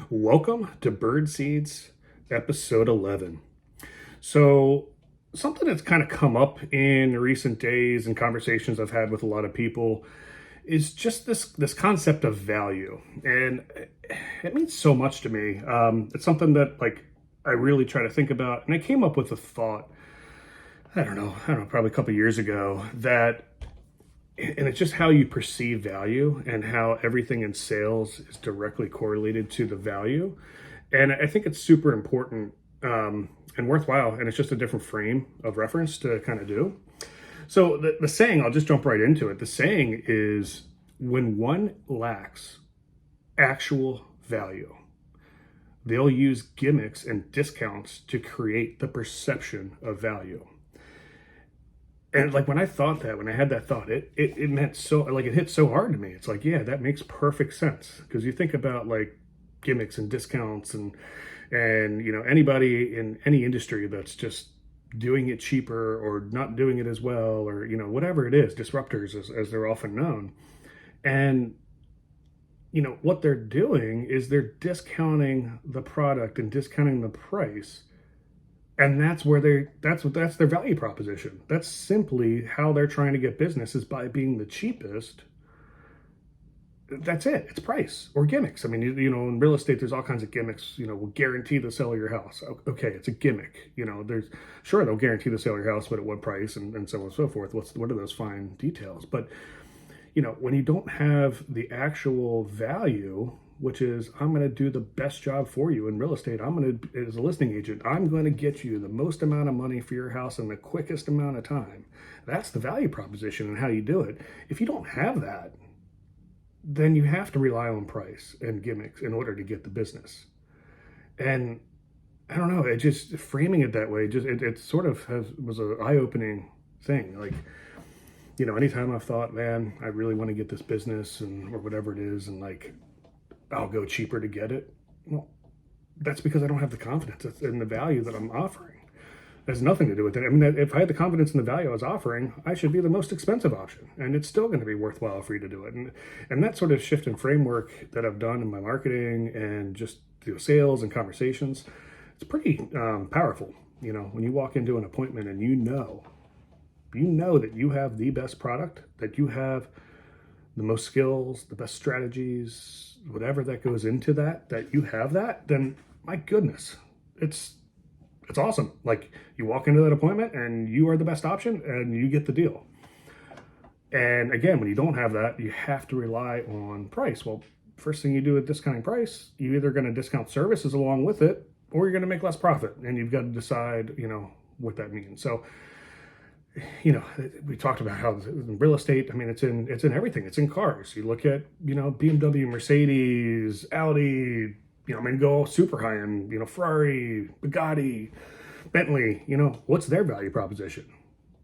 Welcome to Birdseeds, episode 11. So, something that's kind of come up in recent days and conversations I've had with a lot of people is just this concept of value, and it means so much to me. It's something that I really try to think about, and I came up with a thought. I don't know, probably a couple years ago that and it's just how you perceive value and how everything in sales is directly correlated to the value. And I think it's super important and worthwhile. And it's just a different frame of reference to kind of do. So the saying, I'll just jump right into it. The saying is when one lacks actual value, they'll use gimmicks and discounts to create the perception of value. And when I thought that, when I had that thought, it meant so, it hit so hard to me. It's like, yeah, that makes perfect sense. Because you think about gimmicks and discounts and anybody in any industry that's just doing it cheaper or not doing it as well, or whatever it is, disruptors as they're often known. And what they're doing is they're discounting the product and discounting the price, and that's their value proposition. That's simply how they're trying to get business, is by being the cheapest. That's it. It's price or gimmicks. I mean, in real estate, there's all kinds of gimmicks. Will guarantee the sale of your house. Okay, it's a gimmick. They'll guarantee the sale of your house, but at what price, and so on and so forth. What are those fine details? But when you don't have the actual value, which is, I'm going to do the best job for you in real estate. As a listing agent, I'm going to get you the most amount of money for your house in the quickest amount of time. That's the value proposition and how you do it. If you don't have that, then you have to rely on price and gimmicks in order to get the business. And I don't know, it just framing it that way, it sort of was an eye-opening thing. Anytime I've thought, man, I really want to get this business or whatever it is, and I'll go cheaper to get it. Well, that's because I don't have the confidence in the value that I'm offering. It has nothing to do with it. I mean, if I had the confidence in the value I was offering, I should be the most expensive option, and it's still going to be worthwhile for you to do it. And that sort of shift in framework that I've done in my marketing and just sales and conversations, it's pretty powerful. When you walk into an appointment and you know that you have the best product, that you have the most skills, the best strategies, whatever that goes into that you have that, then my goodness, it's awesome. You walk into that appointment and you are the best option and you get the deal. And again, when you don't have that, you have to rely on price. Well, first thing you do with discounting price, you're either going to discount services along with it, or you're going to make less profit. And you've got to decide, what that means. So, we talked about how in real estate, I mean, it's in everything. It's in cars. You look at, BMW, Mercedes, Audi, go super high end, Ferrari, Bugatti, Bentley, what's their value proposition?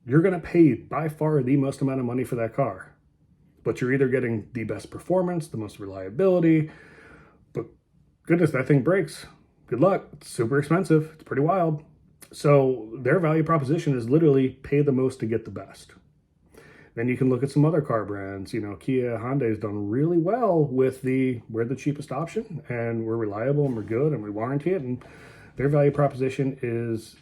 You're going to pay by far the most amount of money for that car, but you're either getting the best performance, the most reliability, but goodness, that thing breaks. Good luck. It's super expensive. It's pretty wild. So their value proposition is literally pay the most to get the best. Then you can look at some other car brands. Kia, Hyundai's done really well with we're the cheapest option and we're reliable and we're good and we warranty it. And their value proposition is,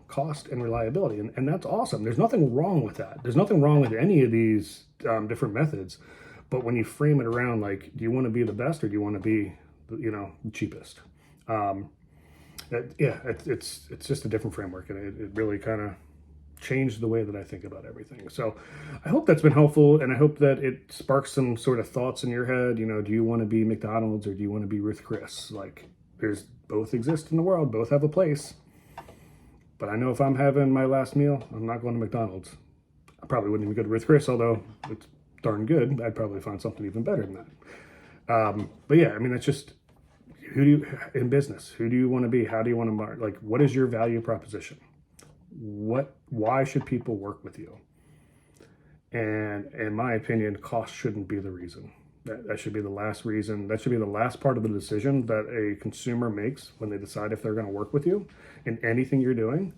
cost and reliability. And that's awesome. There's nothing wrong with that. There's nothing wrong with any of these different methods. But when you frame it around, do you want to be the best or do you want to be, the cheapest? It's just a different framework, and it really kind of changed the way that I think about everything. So I hope that's been helpful, and I hope that it sparks some sort of thoughts in your head. Do you want to be McDonald's or do you want to be Ruth Chris? There's both exist in the world, both have a place. But I know if I'm having my last meal, I'm not going to McDonald's. I probably wouldn't even go to Ruth Chris, although it's darn good. I'd probably find something even better than that. But yeah, I mean, it's just, in business, who do you want to be? How do you want to market? What is your value proposition? Why should people work with you? And in my opinion, cost shouldn't be the reason. That should be the last reason. That should be the last part of the decision that a consumer makes when they decide if they're going to work with you in anything you're doing.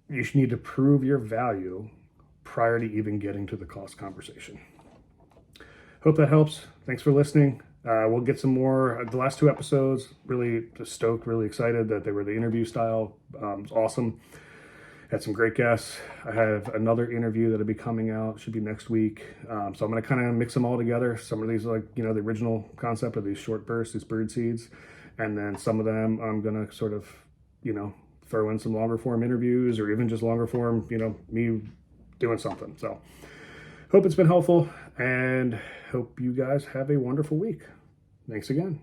You should need to prove your value prior to even getting to the cost conversation. Hope that helps. Thanks for listening. We'll get some more. The last 2 episodes, really just stoked, really excited that they were the interview style. It's awesome. Had some great guests. I have another interview that'll be coming out, should be next week. So I'm going to kind of mix them all together. Some of these, like, you know, the original concept of these short bursts, these bird seeds. And then some of them I'm going to sort of, you know, throw in some longer form interviews, or even just longer form, you know, me doing something. So hope it's been helpful, and hope you guys have a wonderful week. Thanks again.